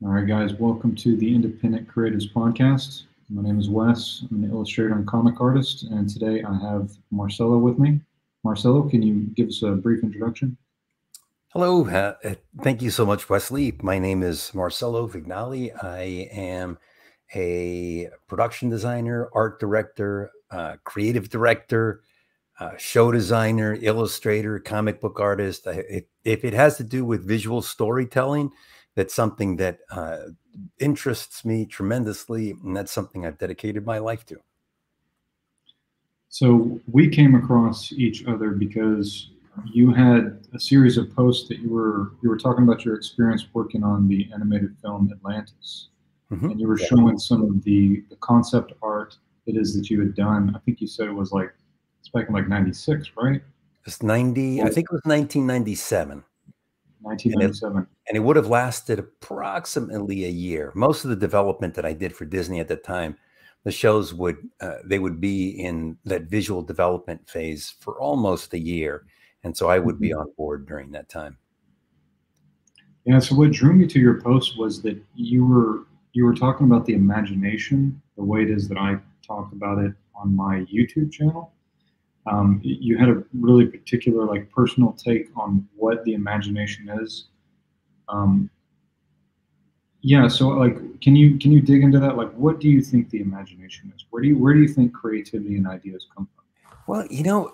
All right, guys, welcome to the Independent Creatives Podcast. My name is Wes. I'm an illustrator and comic artist, and today I have Marcelo with me. Marcelo, can you give us a brief introduction? Hello, thank you so much, Wesley. My name is Marcelo Vignali. I am a production designer, art director, creative director, show designer, illustrator, comic book artist. If it has to do with visual storytelling, that's something that interests me tremendously, and that's something I've dedicated my life to. So we came across each other because you had a series of posts that you were talking about your experience working on the animated film Atlantis, and you were Yeah. showing some of the concept art it is that you had done. I think you said it was like it's back in like '96, right? It's 90, I think it was 1997. 1997. And it would have lasted approximately a year. Most of the development that I did for Disney at the time, the shows would be in that visual development phase for almost a year, and so I would be Mhm. on board during that time. Yeah, so what drew me to your post was that you were talking about the imagination, the way it is that I talk about it on my YouTube channel. You had a really particular, like, personal take on what the imagination is. Um, yeah, so like, can you dig into that? Like, what do you think the imagination is? Where do you think creativity and ideas come from? Well, you know,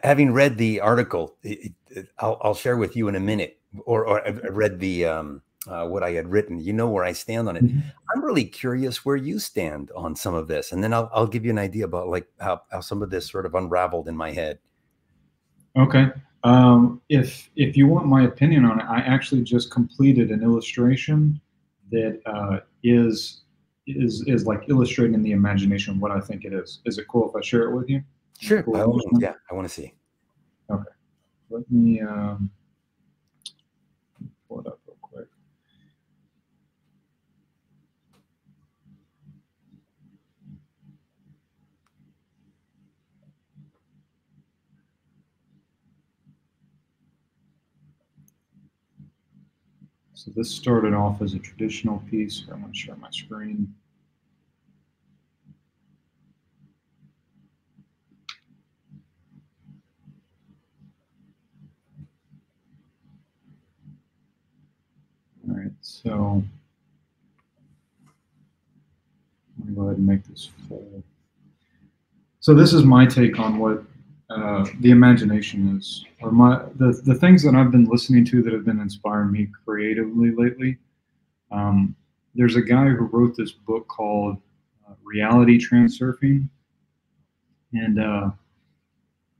having read the article, I'll share with you in a minute, or I read the what I had written. You know where I stand on it. Mhm. I'm really curious where you stand on some of this, and then I'll give you an idea about like how some of this sort of unraveled in my head. Okay. If you want my opinion on it, I actually just completed an illustration that is like illustrating the imagination of what I think it is. Is it cool if I share it with you? Sure, Cool by with all this means. one? Yeah, I want to see. Okay. Let me pull it up real quick. So this started off as a traditional piece. I'm going to share my screen. All right. So I'm going to go ahead and make this full. So this is my take on what the imagination is, or the things that I've been listening to that have been inspiring me creatively lately. Um, there's a guy who wrote this book called Reality Transurfing, and uh,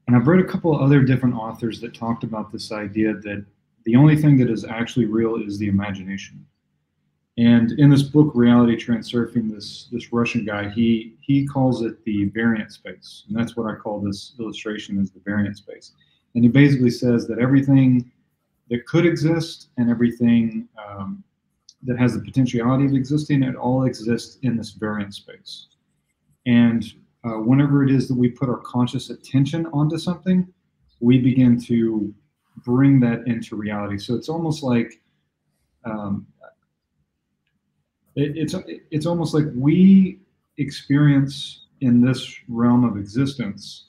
and I've read a couple of other different authors that talked about this idea that the only thing that is actually real is the imagination. And in this book, Reality Transurfing, this Russian guy, he calls it the variant space, and that's what I call this illustration as the variant space. And he basically says that everything that could exist and everything that has the potentiality of existing, it all exists in this variant space. And whenever it is that we put our conscious attention onto something, we begin to bring that into reality. So it's almost like um, it's almost like we experience in this realm of existence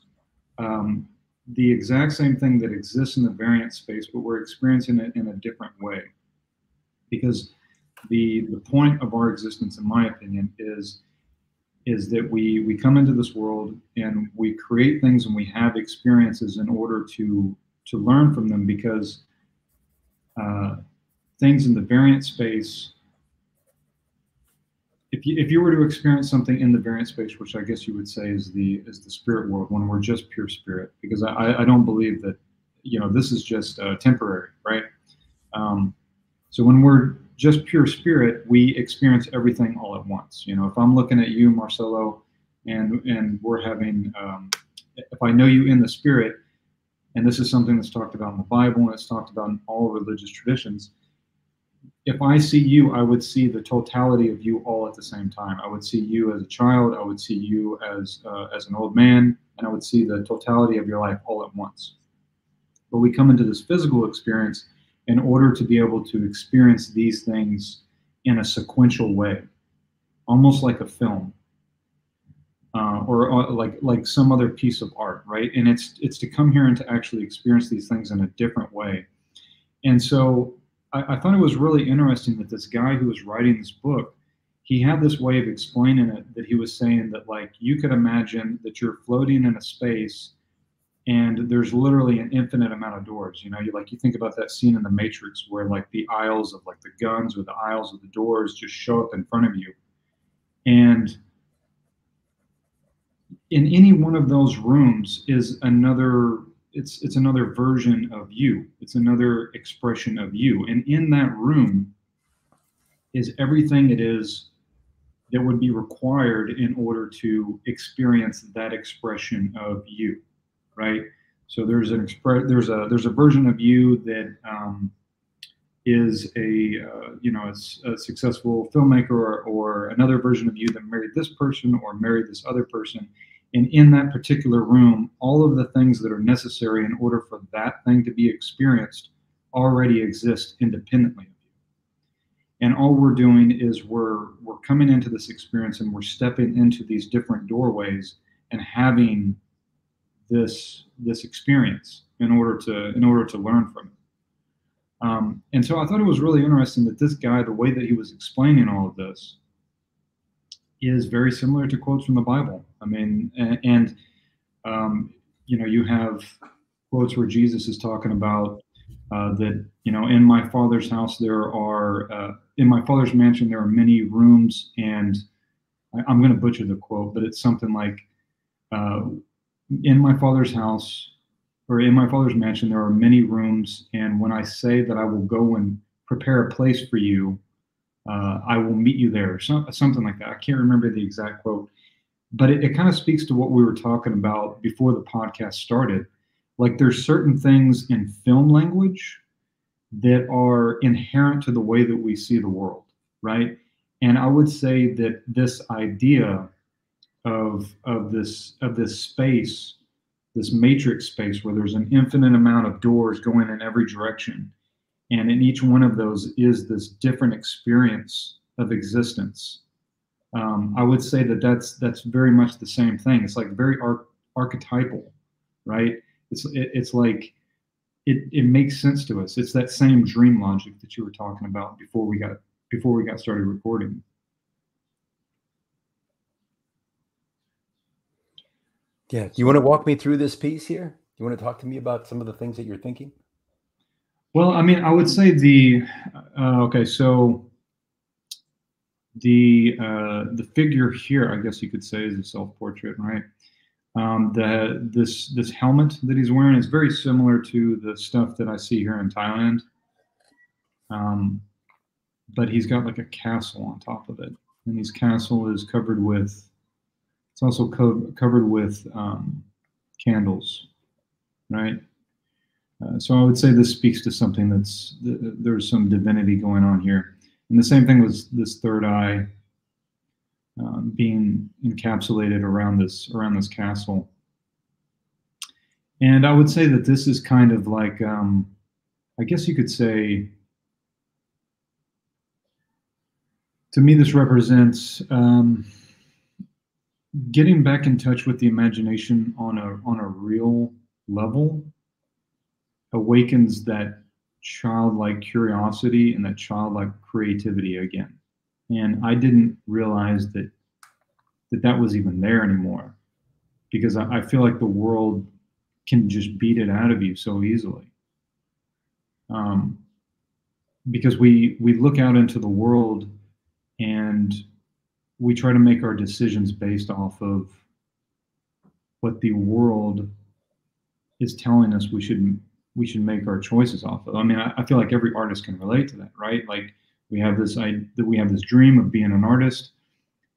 um, the exact same thing that exists in the variant space, but we're experiencing it in a different way. Because the point of our existence, in my opinion, is that we come into this world and we create things and we have experiences in order to learn from them because uh, things in the variant space, if you were to experience something in the variant space, which I guess you would say is the spirit world, when we're just pure spirit, because I don't believe that this is just temporary, right? Um, so when we're just pure spirit, we experience everything all at once. If I'm looking at you, Marcelo, and we're having, if I know you in the spirit, and this is something that's talked about in the Bible and it's talked about in all religious traditions, if I see you, I would see the totality of you all at the same time. I would see you as a child. I would see you as an old man, and I would see the totality of your life all at once. But we come into this physical experience, in order to be able to experience these things in a sequential way, almost like a film, or like some other piece of art, right? And it's to come here and to actually experience these things in a different way. And so I thought it was really interesting that this guy who was writing this book, he had this way of explaining it, that he was saying that, like, you could imagine that you're floating in a space and there's literally an infinite amount of doors. You know, you think about that scene in The Matrix where, like, the aisles of, like, the guns or the aisles of the doors just show up in front of you. And in any one of those rooms is another, it's another version of you. It's another expression of you. And in that room is everything it is that would be required in order to experience that expression of you, right? So there's a version of you that is a successful filmmaker, or another version of you that married this person or married this other person. And in that particular room, all of the things that are necessary in order for that thing to be experienced already exist independently of you. And all we're doing is we're coming into this experience and we're stepping into these different doorways and having this experience in order to learn from it. And so I thought it was really interesting that this guy, the way that he was explaining all of this, is very similar to quotes from the Bible. I mean, and you have quotes where Jesus is talking about that, in my Father's house in my Father's mansion there are many rooms, and I'm going to butcher the quote, but it's something like, in my Father's house, or in my Father's mansion there are many rooms, and when I say that I will go and prepare a place for you, I will meet you there, something like that. I can't remember the exact quote, but it kind of speaks to what we were talking about before the podcast started. Like, there's certain things in film language that are inherent to the way that we see the world, right? And I would say that this idea of this space, this matrix space where there's an infinite amount of doors going in every direction, and in each one of those is this different experience of existence. I would say that that's very much the same thing. It's like very archetypal, right? It's like it makes sense to us. It's that same dream logic that you were talking about before we got started recording. Yeah. You want to walk me through this piece here? You want to talk to me about some of the things that you're thinking? Well, I mean, I would say so the figure here, I guess you could say, is a self-portrait, right? This helmet that he's wearing is very similar to the stuff that I see here in Thailand, but he's got like a castle on top of it, and his castle is covered with. It's also covered with candles, right? So I would say this speaks to something there's some divinity going on here. And the same thing was this third eye being encapsulated around this castle. And I would say that this is kind of like, I guess you could say, to me, this represents getting back in touch with the imagination on a real level. Awakens that childlike curiosity and that childlike creativity again. And I didn't realize that was even there anymore, because I feel like the world can just beat it out of you so easily. Because we look out into the world and we try to make our decisions based off of what the world is telling us we should make our choices off of. I mean, I feel like every artist can relate to that, right? Like, we have this dream of being an artist,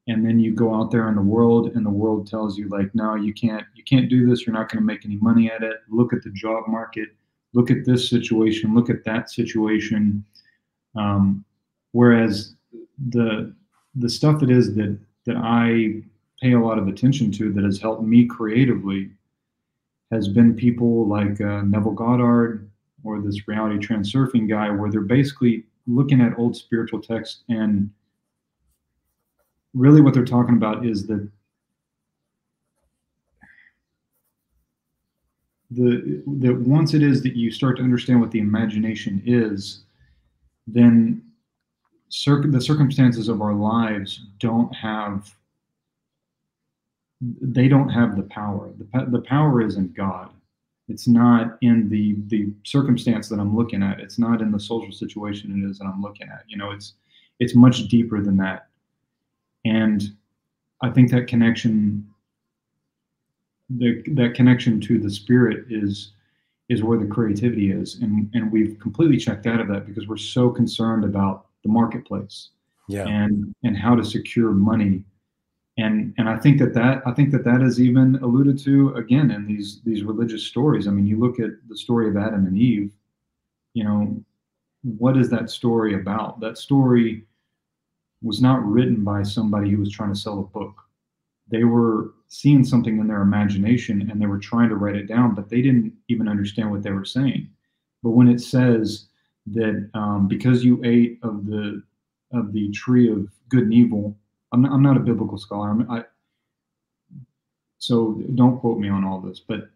and then you go out there in the world, and the world tells you, like, no, you can't do this. You're not going to make any money at it. Look at the job market. Look at this situation. Look at that situation. Whereas the stuff that I pay a lot of attention to, that has helped me creatively, has been people like Neville Goddard, or this reality transurfing guy, where they're basically looking at old spiritual texts, and really what they're talking about is that that once it is that you start to understand what the imagination is, then the circumstances of our lives don't have the power. The power is in God. It's not in the circumstance that I'm looking at. It's not in the social situation it is that I'm looking at. It's much deeper than that. And I think that connection to the spirit is where the creativity is, and we've completely checked out of that because we're so concerned about the marketplace, and how to secure money, and I think that is even alluded to again in these religious stories. I mean, you look at the story of Adam and Eve. What is that story about? That story was not written by somebody who was trying to sell a book. They were seeing something in their imagination and they were trying to write it down, but they didn't even understand what they were saying. But when it says that because you ate of the tree of good and evil, I'm not a biblical scholar, so don't quote me on all this, but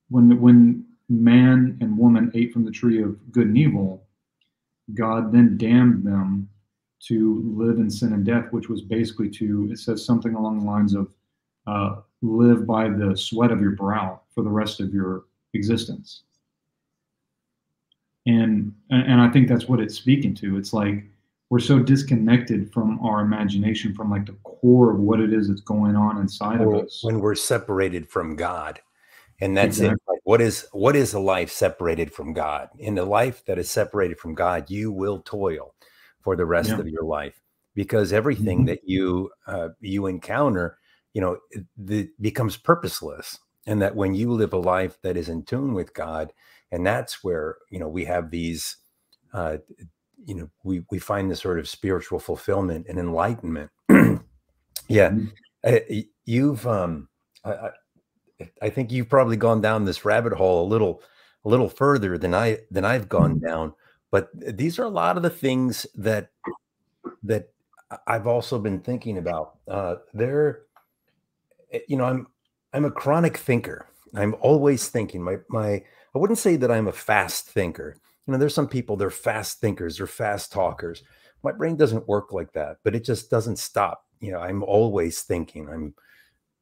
when man and woman ate from the tree of good and evil, God then damned them to live in sin and death, which was basically it says something along the lines of live by the sweat of your brow for the rest of your existence. And I think that's what it's speaking to. It's like we're so disconnected from our imagination, from like the core of what it is that's going on inside of us. When we're separated from God. And that's exactly it. Like, what is a life separated from God? In a life that is separated from God, you will toil for the rest of your life, because everything that you encounter, becomes purposeless. And that when you live a life that is in tune with God, and that's where, we have these, we find this sort of spiritual fulfillment and enlightenment. I think you've probably gone down this rabbit hole a little further than I've gone down. But these are a lot of the things that I've also been thinking about. I'm a chronic thinker. I'm always thinking. I wouldn't say that I'm a fast thinker. There's some people, they're fast thinkers, they're fast talkers. My brain doesn't work like that, but it just doesn't stop. I'm always thinking. I'm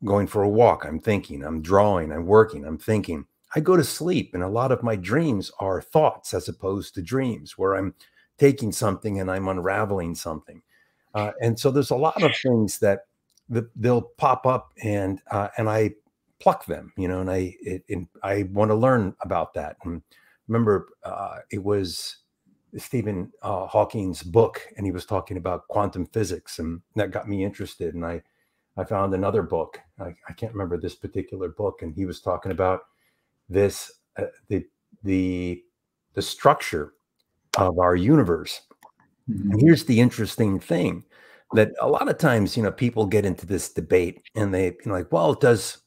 going for a walk, I'm thinking. I'm drawing, I'm working, I'm thinking. I go to sleep, and a lot of my dreams are thoughts as opposed to dreams, where I'm taking something and I'm unraveling something. And so there's a lot of things that they'll pop up, and I pluck them, and I want to learn about that. And remember, it was Stephen Hawking's book, and he was talking about quantum physics, and that got me interested. And I found another book. I can't remember this particular book, and he was talking about this the structure of our universe. And here's the interesting thing, that a lot of times, people get into this debate, and they like, well, does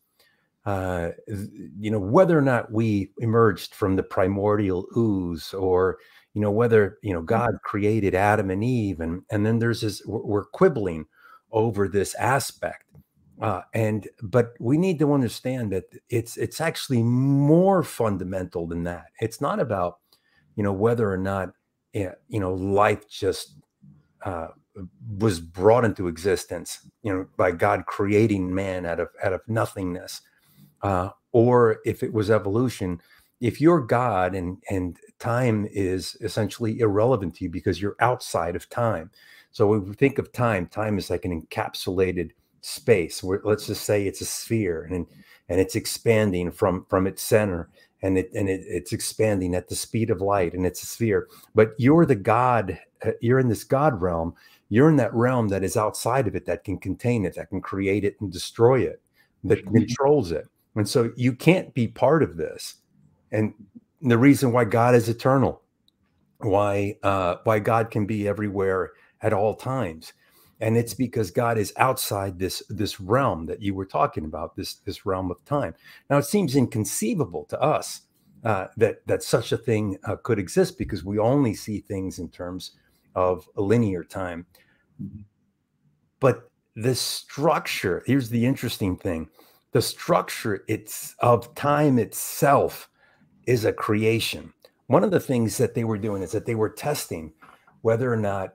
whether or not we emerged from the primordial ooze, or whether God created Adam and Eve, and then there's this, we're quibbling over this aspect, but we need to understand that it's actually more fundamental than that. It's not about whether or not life just was brought into existence by God creating man out of nothingness, or if it was evolution. If you're God, and time is essentially irrelevant to you because you're outside of time. So when we think of time is like an encapsulated space where, let's just say, it's a sphere, and it's expanding from its center, and it's expanding at the speed of light, and it's a sphere. But you're the God, you're in this God realm. You're in that realm that is outside of it, that can contain it, that can create it and destroy it, that controls it. And so you can't be part of this. And the reason why God is eternal, why God can be everywhere at all times, and it's because God is outside this realm that you were talking about, this realm of time. Now, it seems inconceivable to us that such a thing could exist, because we only see things in terms of a linear time. But the structure, here's the interesting thing, the structure of time itself is a creation. One of the things that they were doing is that they were testing whether or not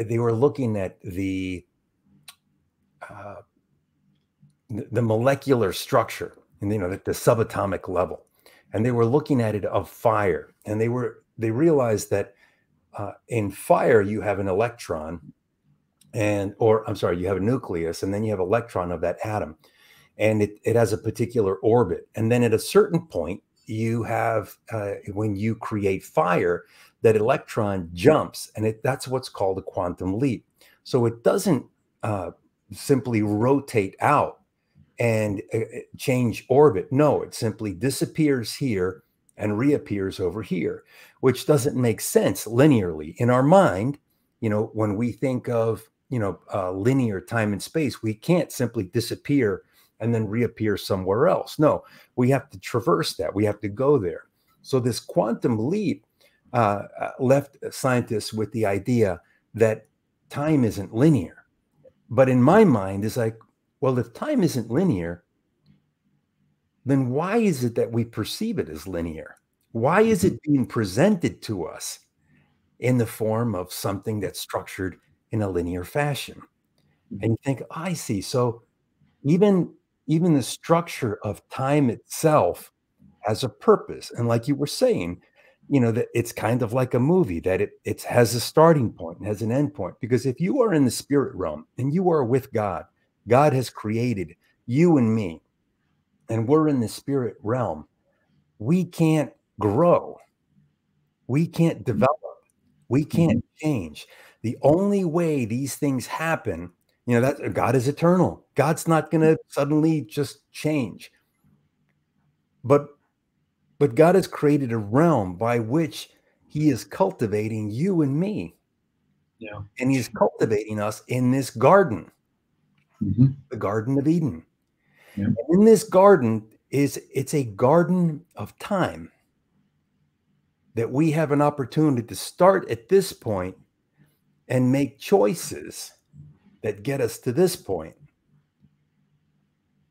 they were looking at the molecular structure, and at the subatomic level, and they were looking at it of fire, and they realized that in fire you have an electron, you have a nucleus, and then you have electron of that atom, and it has a particular orbit, and then at a certain point you have when you create fire, that electron jumps, and that's what's called a quantum leap. So it doesn't simply rotate out and change orbit. No, it simply disappears here and reappears over here, which doesn't make sense linearly in our mind. When we think of linear time and space, we can't simply disappear and then reappear somewhere else. No, we have to traverse that. We have to go there. So this quantum leap left scientists with the idea that time isn't linear. But in my mind, it's like, well, if time isn't linear, then why is it that we perceive it as linear? Why is it being presented to us in the form of something that's structured in a linear fashion? And you think, I see. So even the structure of time itself has a purpose. And like you were saying, that it's kind of like a movie, that it has a starting point and has an end point. Because if you are in the spirit realm and you are with God, God has created you and me, and we're in the spirit realm, we can't grow. We can't develop. We can't change. The only way these things happen, that God is eternal. God's not going to suddenly just change. But God has created a realm by which he is cultivating you and me. Yeah. And he's cultivating us in this garden, the Garden of Eden. Yeah. And in this garden it's a garden of time, that we have an opportunity to start at this point and make choices that get us to this point.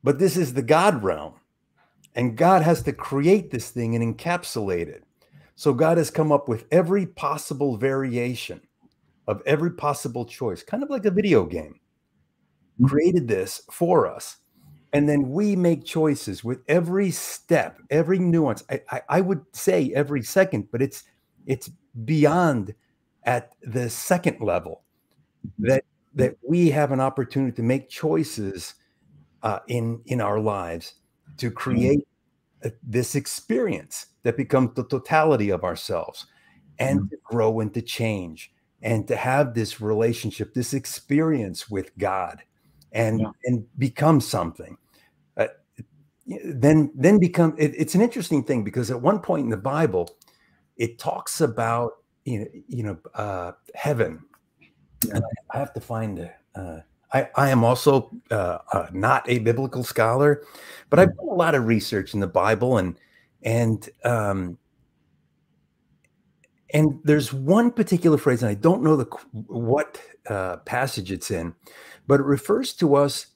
But this is the God realm, and God has to create this thing and encapsulate it. So God has come up with every possible variation of every possible choice, kind of like a video game, created this for us. And then we make choices with every step, every nuance. I would say every second, but it's beyond at the second level, that we have an opportunity to make choices in our lives to create this experience that becomes the totality of ourselves, and to grow and to change and to have this relationship, this experience with God, and become something. Then become. It's an interesting thing, because at one point in the Bible, it talks about heaven. And I have to find I am also not a biblical scholar, but I've done a lot of research in the Bible, and there's one particular phrase, and I don't know what passage it's in, but it refers to us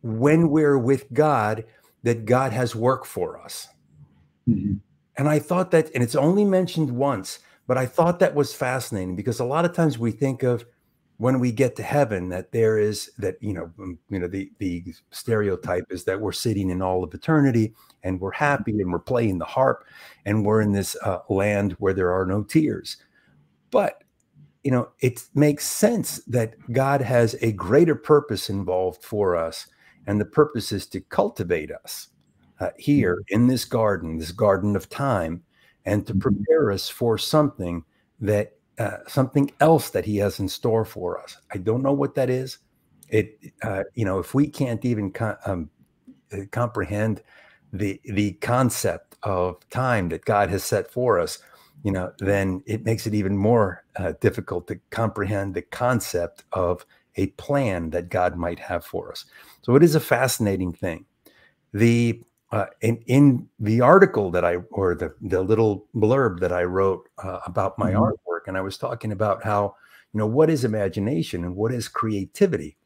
when we're with God, that God has work for us. And I thought that, and it's only mentioned once, but I thought that was fascinating, because a lot of times we think of when we get to heaven that there is that, the stereotype is that we're sitting in all of eternity and we're happy and we're playing the harp and we're in this land where there are no tears. But, it makes sense that God has a greater purpose involved for us. And the purpose is to cultivate us here in this garden of time, and to prepare us for something something else that he has in store for us. I don't know what that is. If we can't even comprehend the concept of time that God has set for us, then it makes it even more difficult to comprehend the concept of a plan that God might have for us. So it is a fascinating thing. The in the article that or the little blurb that I wrote about my artwork, and I was talking about how, what is imagination and what is creativity.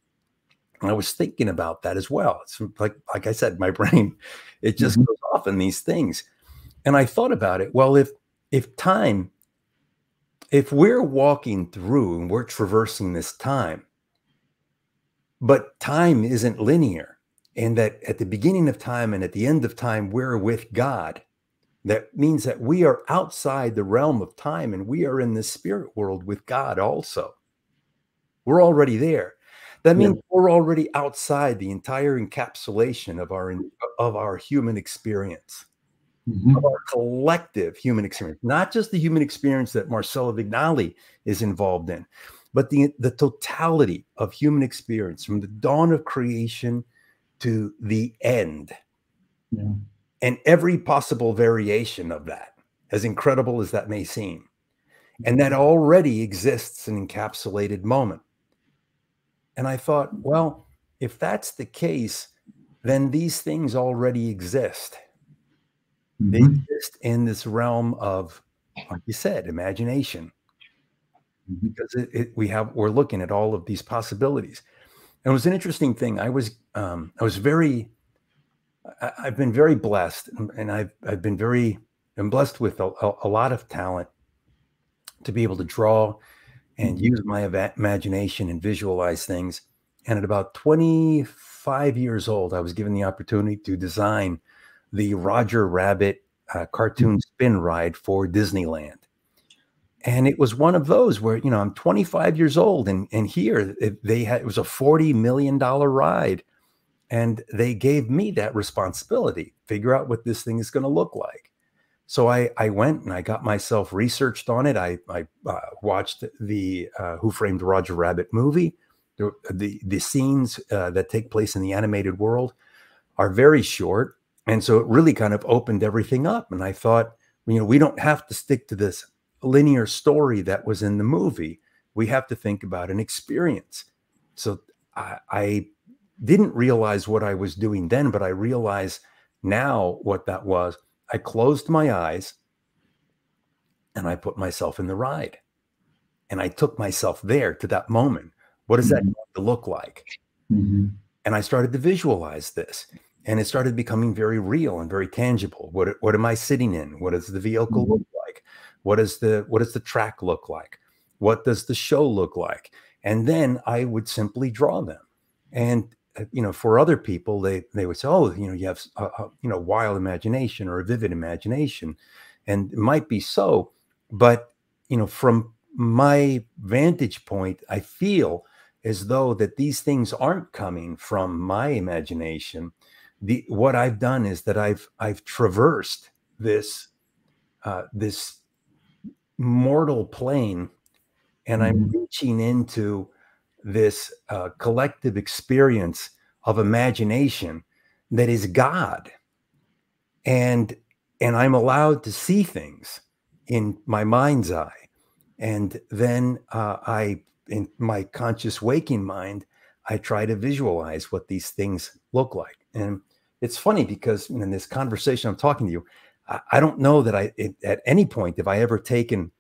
And I was thinking about that as well. It's like I said, my brain, it just goes off in these things. And I thought about it. Well, if we're walking through and we're traversing this time, but time isn't linear, and that at the beginning of time and at the end of time, we're with God, that means that we are outside the realm of time and we are in the spirit world with God also. We're already there. That means we're already outside the entire encapsulation of our human experience, of our collective human experience, not just the human experience that Marcelo Vignali is involved in, but the totality of human experience from the dawn of creation to the end. Yeah. And every possible variation of that, as incredible as that may seem. And that already exists an encapsulated moment. And I thought, well, if that's the case, then these things already exist. They exist in this realm of, like you said, imagination, because we're looking at all of these possibilities. And it was an interesting thing. I've been very blessed, and I'm blessed with a lot of talent to be able to draw and use my imagination and visualize things. And at about 25 years old, I was given the opportunity to design the Roger Rabbit cartoon spin ride for Disneyland. And it was one of those where, I'm 25 years old, and here it was a $40 million ride. And they gave me that responsibility, figure out what this thing is going to look like. So I went and I got myself researched on it. I watched the Who Framed Roger Rabbit movie. The scenes that take place in the animated world are very short. And so it really kind of opened everything up. And I thought, we don't have to stick to this linear story that was in the movie. We have to think about an experience. So I didn't realize what I was doing then, but I realize now what that was. I closed my eyes and I put myself in the ride, and I took myself there to that moment. What does that going to look like? And I started to visualize this, and it started becoming very real and very tangible. What am I sitting in? What does the vehicle look like? What does the track look like? What does the show look like? And then I would simply draw them. And for other people, they would say, oh, you have a wild imagination or a vivid imagination, and it might be so, but from my vantage point, I feel as though that these things aren't coming from my imagination. What I've done is that I've traversed this mortal plane, and I'm reaching into this collective experience of imagination that is God, and I'm allowed to see things in my mind's eye, and then in my conscious waking mind, I try to visualize what these things look like. And it's funny because in this conversation I'm talking to you, I don't know that at any point have I ever taken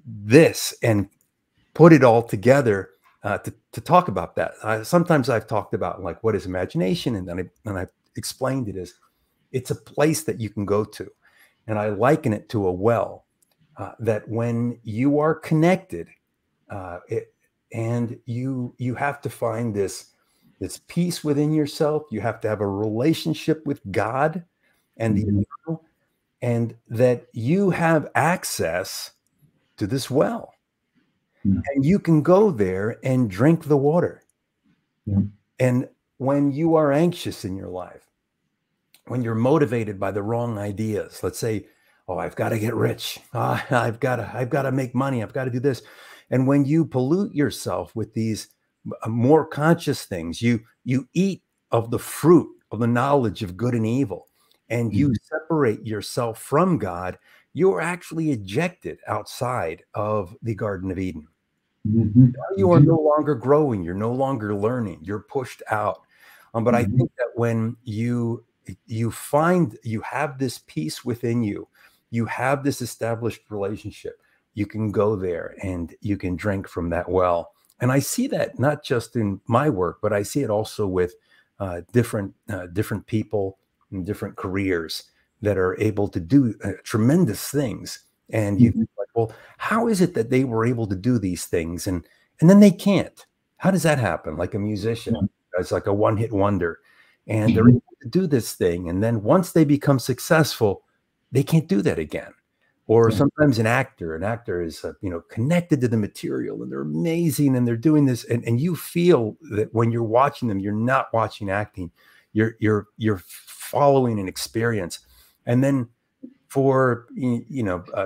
this and put it all together to talk about that. Sometimes I've talked about like what is imagination, and then I explained it as it's a place that you can go to, and I liken it to a well that when you are connected, and you have to find this peace within yourself. You have to have a relationship with God and the eternal, and that you have access to this well. And you can go there and drink the water. And when you are anxious in your life, when you're motivated by the wrong ideas, let's say, oh, I've got to get rich. I've got to make money. I've got to do this. And when you pollute yourself with these more conscious things, you eat of the fruit of the knowledge of good and evil, and you separate yourself from God, you are actually ejected outside of the Garden of Eden. Now you are no longer growing. You're no longer learning. You're pushed out. But I think that when you you have this peace within you. You have this established relationship. You can go there and you can drink from that well. And I see that not just in my work, but I see it also with different people in different careers that are able to do tremendous things. And you Mhm. think like, well, how is it that they were able to do these things and then they can't? How does that happen? Like a Yeah. musician, it's like a one-hit wonder, and they're Mhm. able to do this thing, and then once they become successful, they can't do that again. Or Yeah. sometimes an actor is connected to the material, and they're amazing, and they're doing this, and you feel that when you're watching them, you're not watching acting, you're following an experience, and then for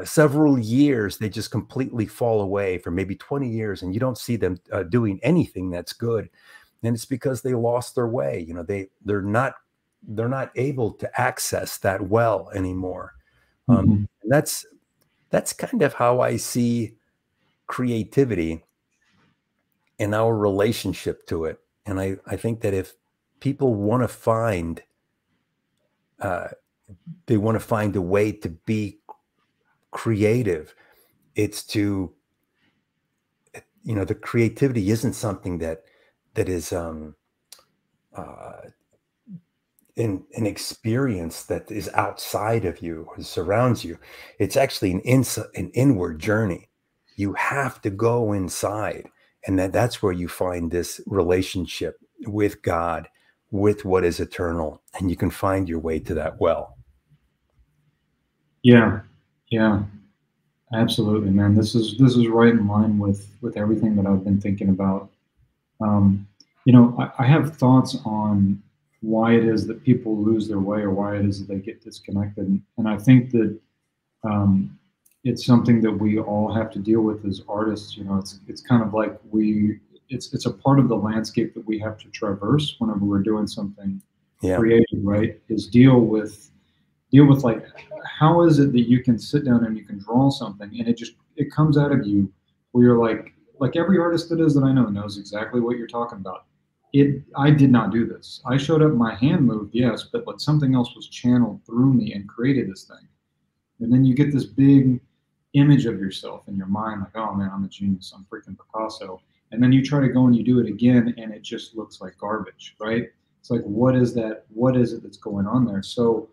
several years they just completely fall away for maybe 20 years, and you don't see them doing anything that's good, and it's because they lost their way. They're not able to access that well anymore. Mhm. And that's kind of how I see creativity and our relationship to it. And I think that if people want to find uh, they want to find a way to be creative, it's to the creativity isn't something that is uh, an experience that is outside of you or surrounds you. It's actually an inward journey. You have to go inside, and that's where you find this relationship with God, with what is eternal, and you can find your way to that well. Yeah. Yeah. Absolutely, man. This is right in line with everything that I've been thinking about. Um, I have thoughts on why it is that people lose their way or why it is that they get disconnected, and I think that um, it's something that we all have to deal with as artists. It's kind of like it's a part of the landscape that we have to traverse whenever we're doing something Yeah. creative, right? Is deal with like how is it that you can sit down and you can draw something and it comes out of you where you're like every artist that is that I know knows exactly what you're talking about. I did not do this. I showed up, my hand moved, yes, but like something else was channeled through me and created this thing. And then you get this big image of yourself in your mind, like, oh man, I'm a genius, I'm freaking Picasso. And then you try to go and you do it again and it just looks like garbage, right? It's like, what is that? What is it that's going on there? So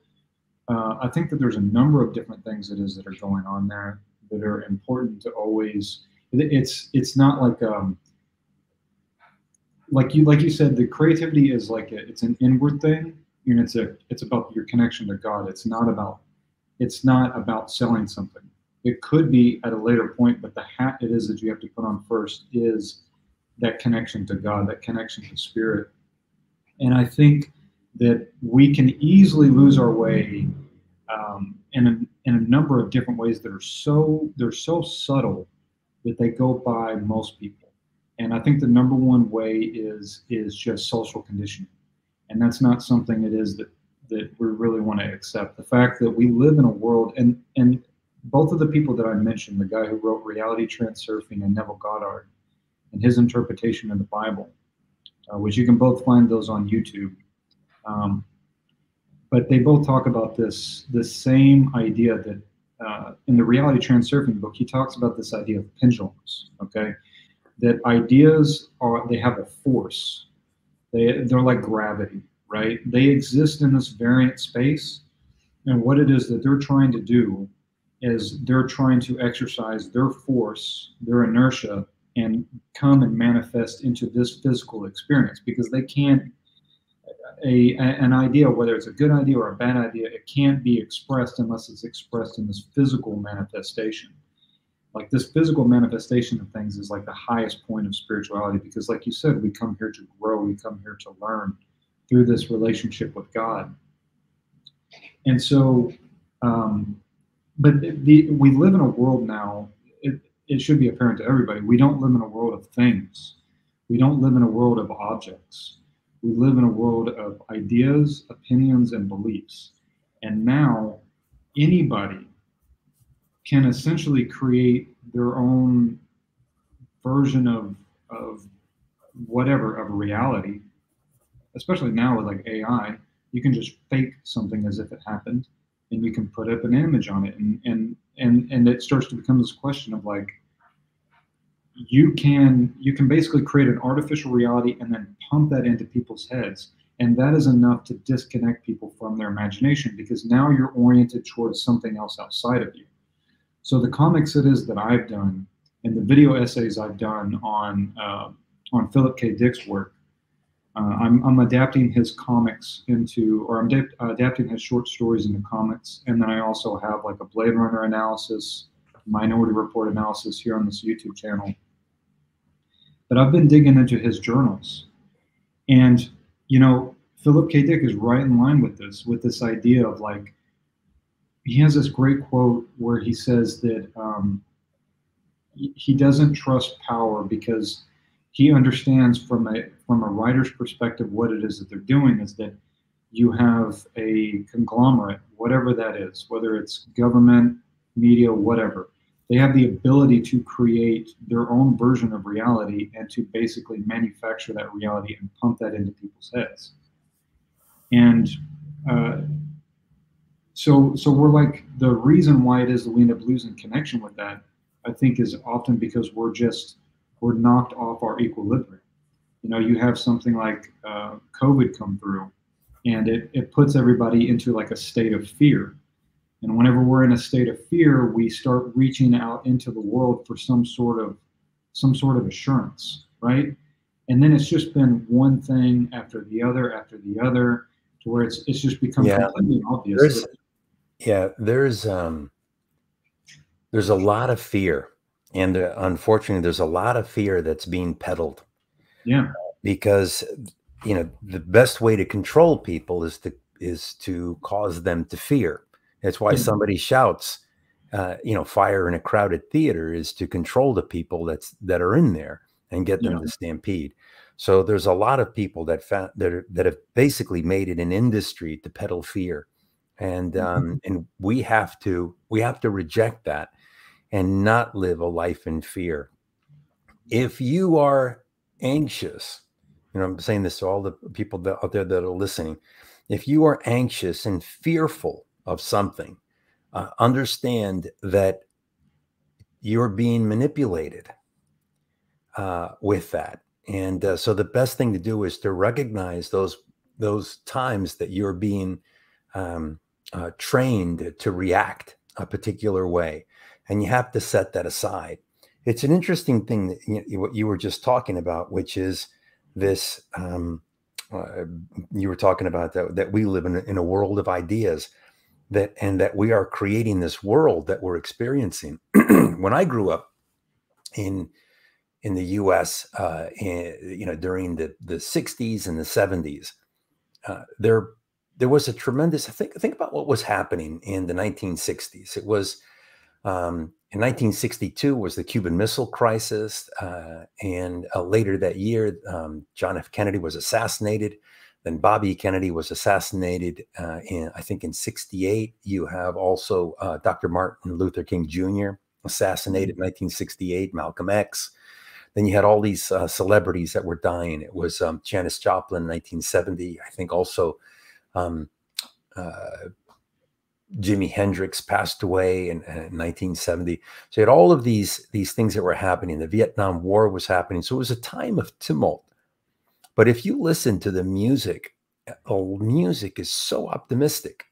I think that there's a number of different things that are going on there that are important to always. It's not like you said, the creativity is it's an inward thing, and it's about your connection to God. It's not about selling something. It could be at a later point, but the hat it is that you have to put on first is that connection to God, that connection to Spirit. And I think that we can easily lose our way in a number of different ways that they're so subtle that they go by most people. And I think the number one way is just social conditioning, and that's not something it is that we really want to accept. The fact that we live in a world, and both of the people that I mentioned, the guy who wrote Reality Transurfing and Neville Goddard, and his interpretation of the Bible, which you can both find those on YouTube. Um, but they both talk about this same idea that in the Reality Transurfing book, he talks about this idea of pendulums. Okay, that ideas they have a force. They're like gravity, right? They exist in this variant space, and what it is that they're trying to do is they're trying to exercise their force, their inertia, and come and manifest into this physical experience because they can't an idea, whether it's a good idea or a bad idea, it can't be expressed unless it's expressed in this physical manifestation. Like this physical manifestation of things is like the highest point of spirituality because, like you said, we come here to grow, we come here to learn through this relationship with God. And so, um, but we live in a world now, it should be apparent to everybody, we don't live in a world of things. We don't live in a world of objects. We live in a world of ideas, opinions, and beliefs. And now anybody can essentially create their own version of whatever, of reality, especially now with like AI. You can just fake something as if it happened, and you can put up an image on it, and it starts to become this question of like, you can basically create an artificial reality and then pump that into people's heads, and that is enough to disconnect people from their imagination, because now you're oriented towards something else outside of you. So the comics it is that I've done, and the video essays I've done on Philip K. Dick's work, I'm adapting his comics into, or I'm adapting his short stories into comics, and then I also have like a Blade Runner analysis, Minority Report analysis here on this YouTube channel. But I've been digging into his journals, and Philip K. Dick is right in line with this idea of like, he has this great quote where he says that he doesn't trust power because he understands from a writer's perspective what it is that they're doing is that you have a conglomerate, whatever that is, whether it's government, media, whatever. They have the ability to create their own version of reality and to basically manufacture that reality and pump that into people's heads. And so we're like, the reason why it is that we end up losing connection with that, I think, is often because we're knocked off our equilibrium. You have something like COVID come through, and it puts everybody into like a state of fear. And whenever we're in a state of fear, we start reaching out into the world for some sort of assurance, right? And then it's just been one thing after the other, to where it's just become completely obvious. There's a lot of fear, and unfortunately, there's a lot of fear that's being peddled. Yeah, because the best way to control people is to cause them to fear. That's why somebody shouts, fire in a crowded theater, is to control the people that are in there and get them to stampede. So there's a lot of people that have basically made it an industry to peddle fear, and we have to reject that and not live a life in fear. If you are anxious, I'm saying this to all the people out there that are listening. If you are anxious and fearful of something, understand that you're being manipulated with that. And so the best thing to do is to recognize those times that you're being trained to react a particular way, and you have to set that aside. It's an interesting thing that what you were just talking about, which is this. You were talking about that we live in a world of ideas, and that we are creating this world that we're experiencing. When I grew up in the U.S., during the 60s and the 70s, there was a tremendous. Think about what was happening in the 1960s. It was. In 1962 was the Cuban Missile Crisis, and later that year, John F. Kennedy was assassinated. Then Bobby Kennedy was assassinated. I think in '68, you have also Dr. Martin Luther King Jr. assassinated in 1968. Malcolm X. Then you had all these celebrities that were dying. It was Janis Joplin in 1970. I think also. Jimi Hendrix passed away in 1970. So you had all of these things that were happening. The Vietnam War was happening. So it was a time of tumult. But if you listen to the music, music is so optimistic.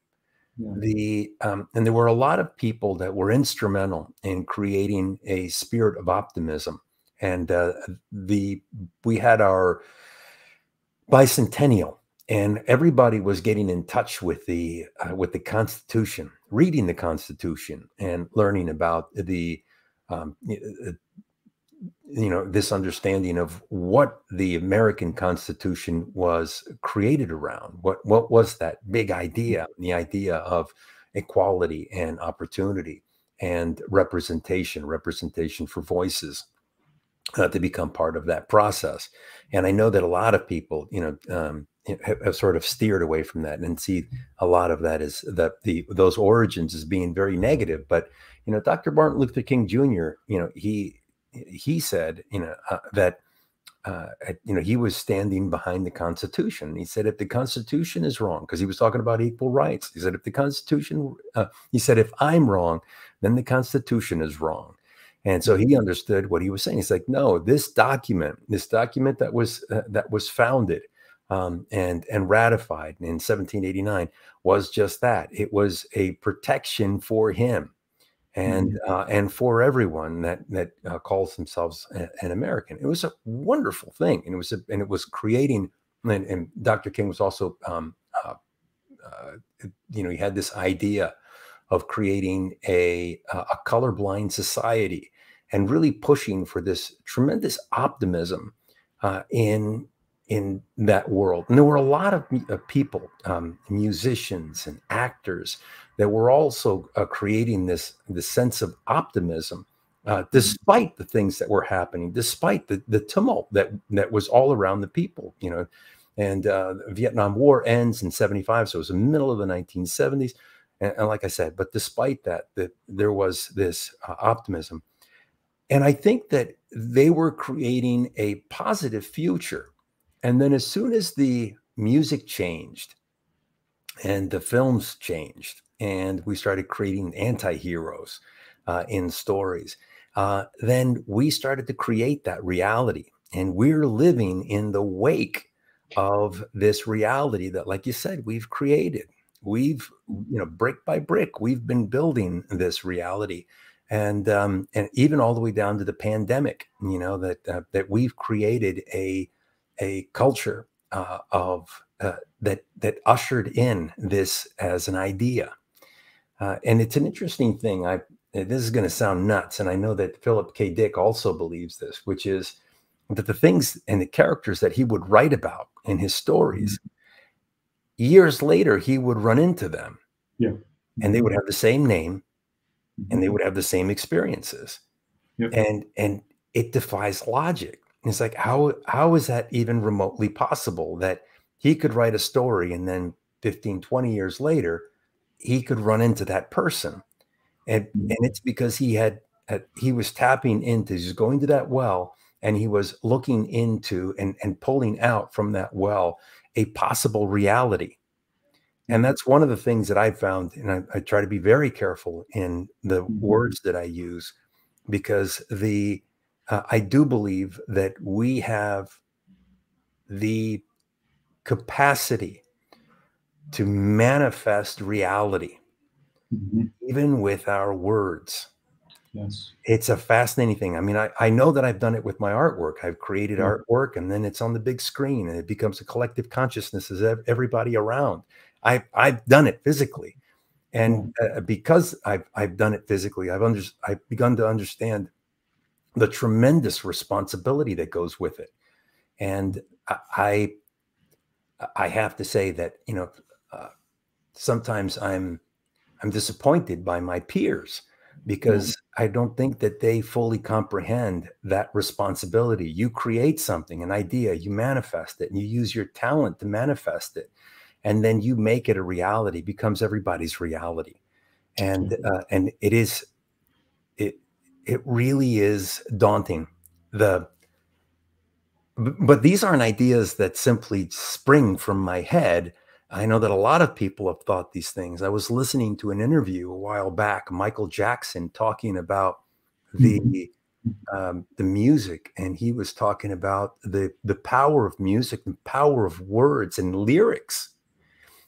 Yeah. And there were a lot of people that were instrumental in creating a spirit of optimism. And we had our bicentennial. And everybody was getting in touch with the Constitution, reading the Constitution, and learning about this understanding of what the American Constitution was created around. What was that big idea? The idea of equality and opportunity and representation for voices to become part of that process. And I know that a lot of people, have sort of steered away from that and see a lot of that is that those origins as being very negative. But Dr. Martin Luther King Jr. He said that he was standing behind the Constitution. He said, if the Constitution is wrong, because he was talking about equal rights, he said, if the Constitution, he said, if I'm wrong, then the Constitution is wrong. And so he understood what he was saying. He's like, no, this document that was founded and ratified in 1789 was just that. It was a protection for him and for everyone that calls themselves an American. It was a wonderful thing, and it was creating. And Dr. King was also, he had this idea of creating a colorblind society and really pushing for this tremendous optimism in that world. And there were a lot of people, musicians and actors, that were also creating this sense of optimism, despite the things that were happening, despite the tumult that was all around the people. And the Vietnam War ends in 75, so it was the middle of the 1970s. And like I said, but despite that, there was this optimism. And I think that they were creating a positive future. And then as soon as the music changed and the films changed and we started creating anti-heroes in stories, then we started to create that reality. And we're living in the wake of this reality that, like you said, we've created. We've, brick by brick, we've been building this reality. And even all the way down to the pandemic, that we've created a culture of that ushered in this as an idea. And it's an interesting thing. This is going to sound nuts, and I know that Philip K. Dick also believes this, which is that the things and the characters that he would write about in his stories, years later, he would run into them. Yeah. And they would have the same name, and they would have the same experiences. Yep. And it defies logic. It's like, how is that even remotely possible that he could write a story and then 15, 20 years later, he could run into that person? And it's because he was tapping into, he was going to that well, and he was looking into and pulling out from that well a possible reality. And that's one of the things that I found, and I try to be very careful in the words that I use, because I do believe that we have the capacity to manifest reality, even with our words. Yes. It's a fascinating thing. I mean, I know that I've done it with my artwork. I've created artwork, and then it's on the big screen, and it becomes a collective consciousness as everybody around. I've done it physically, and because I've done it physically, I've begun to understand the tremendous responsibility that goes with it. And I have to say that sometimes I'm disappointed by my peers, because I don't think that they fully comprehend that responsibility. You create something, an idea, you manifest it, and you use your talent to manifest it. And then you make it a reality, becomes everybody's reality. And it really is daunting. But these aren't ideas that simply spring from my head. I know that a lot of people have thought these things. I was listening to an interview a while back, Michael Jackson talking about the music, and he was talking about the power of music, the power of words and lyrics.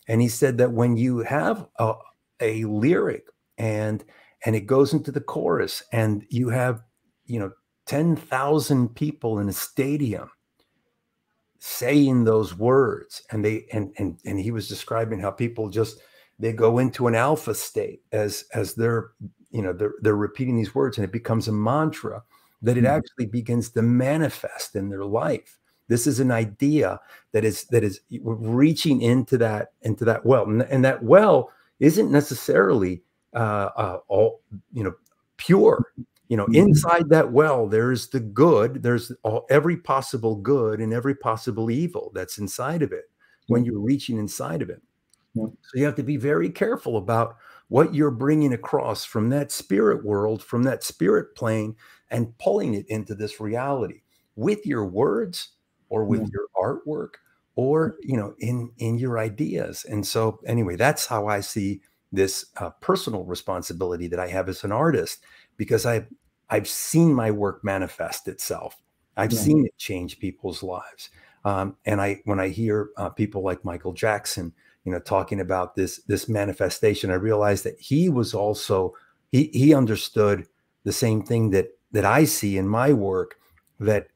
And he said that when you have a lyric and it goes into the chorus, and you have 10,000 people in a stadium saying those words, and he was describing how people they go into an alpha state as they're repeating these words, and it becomes a mantra that it actually begins to manifest in their life. This is an idea that is reaching into that well, and that well isn't necessarily all pure. Inside that well, there's the good. There's every possible good and every possible evil that's inside of it when you're reaching inside of it. So you have to be very careful about what you're bringing across from that spirit world, from that spirit plane, and pulling it into this reality. with your words or Yeah. with your artwork or, you know, in your ideas. And so anyway, that's how I see this personal responsibility that I have as an artist, because I've seen my work manifest itself. I've Yeah. seen it change people's lives. And when I hear people like Michael Jackson, you know, talking about this manifestation, I realized that he was also he understood the same thing that I see in my work, that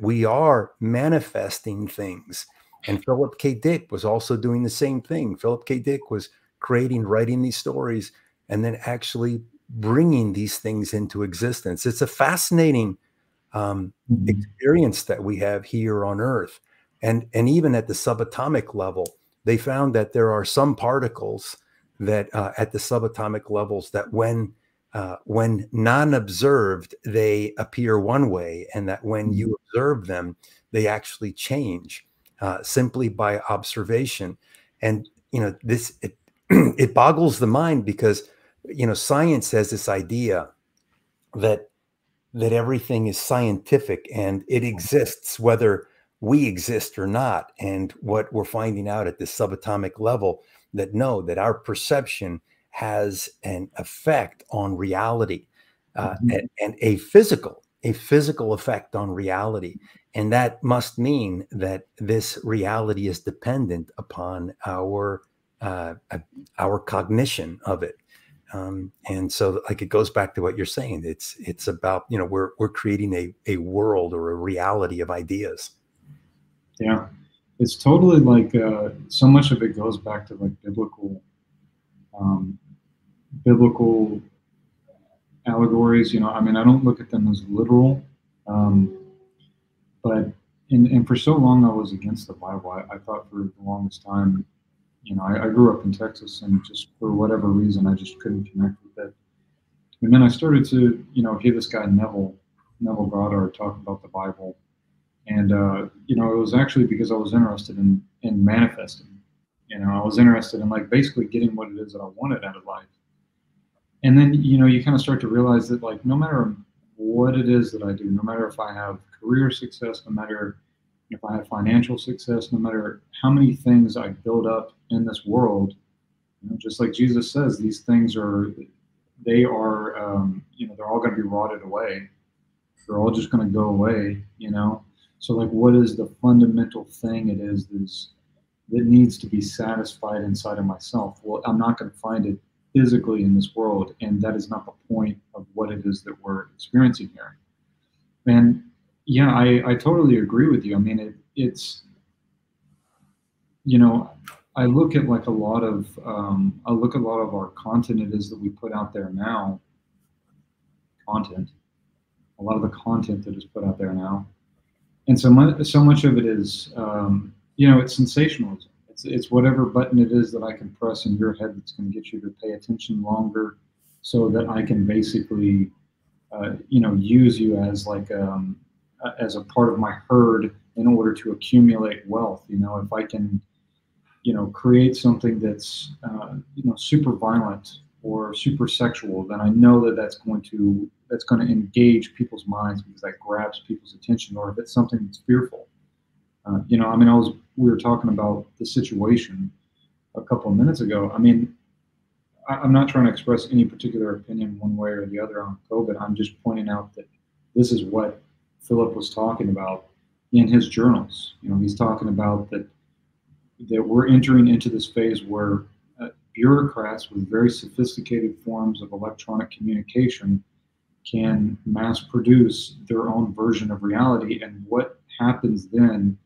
we are manifesting things. And Philip K. Dick was also doing the same thing. Philip K. Dick was writing these stories, and then actually bringing these things into existence. It's a fascinating Mhm. experience that we have here on Earth. And even at the subatomic level, they found that there are some particles that at the subatomic levels that when non-observed, they appear one way, and that when Mhm. you observe them, they actually change simply by observation. And you know, this it boggles the mind, because you know, science has this idea that everything is scientific and it exists whether we exist or not. And what we're finding out at the subatomic level, that no, that our perception has an effect on reality, Mhm. and a physical effect on reality. And that must mean that this reality is dependent upon uh, our cognition of it. And so, like, it goes back to what you're saying. It's about, you know, we're creating a world or a reality of ideas. Yeah. It's totally like so much of it goes back to like um, biblical allegories. You know, I mean, I don't look at them as literal, um, but and for so long I was against the Bible. I thought for the longest time, you know, I grew up in Texas, and just for whatever reason, I just couldn't connect with it. And then I started to, you know, hear this guy Neville Goddard talk about the Bible, and you know, it was actually because I was interested in manifesting. You know, I was interested in like basically getting what it is that I wanted out of life. And then, you know, you kind of start to realize that like no matter what it is that I do, no matter if I have career success, no matter if I have financial success, no matter how many things I build up in this world, you know, just like Jesus says, these things are, they are, you know, they're all going to be rotted away. They're all just going to go away, you know. So like, what is the fundamental thing it is that needs to be satisfied inside of myself? Well, I'm not going to find it physically in this world, and that is not the point of what it is that we're experiencing here. And yeah, I totally agree with you. I mean, it's, you know, I look at like I look at a lot of our content it is that we put out there now, content, a lot of the content that is put out there now, and so much of it is, you know, it's sensationalism. It's whatever button it is that I can press in your head that's going to get you to pay attention longer, so that I can basically, you know, use you as like as a part of my herd in order to accumulate wealth. You know, if I can, you know, create something that's, you know, super violent or super sexual, then I know that that's going to engage people's minds because that grabs people's attention. Or if it's something that's fearful, you know, I mean, we were talking about the situation a couple of minutes ago. I mean, I'm not trying to express any particular opinion one way or the other on COVID. I'm just pointing out that this is what Philip was talking about in his journals. You know, he's talking about that we're entering into this phase where bureaucrats with very sophisticated forms of electronic communication can mass produce their own version of reality. And what happens then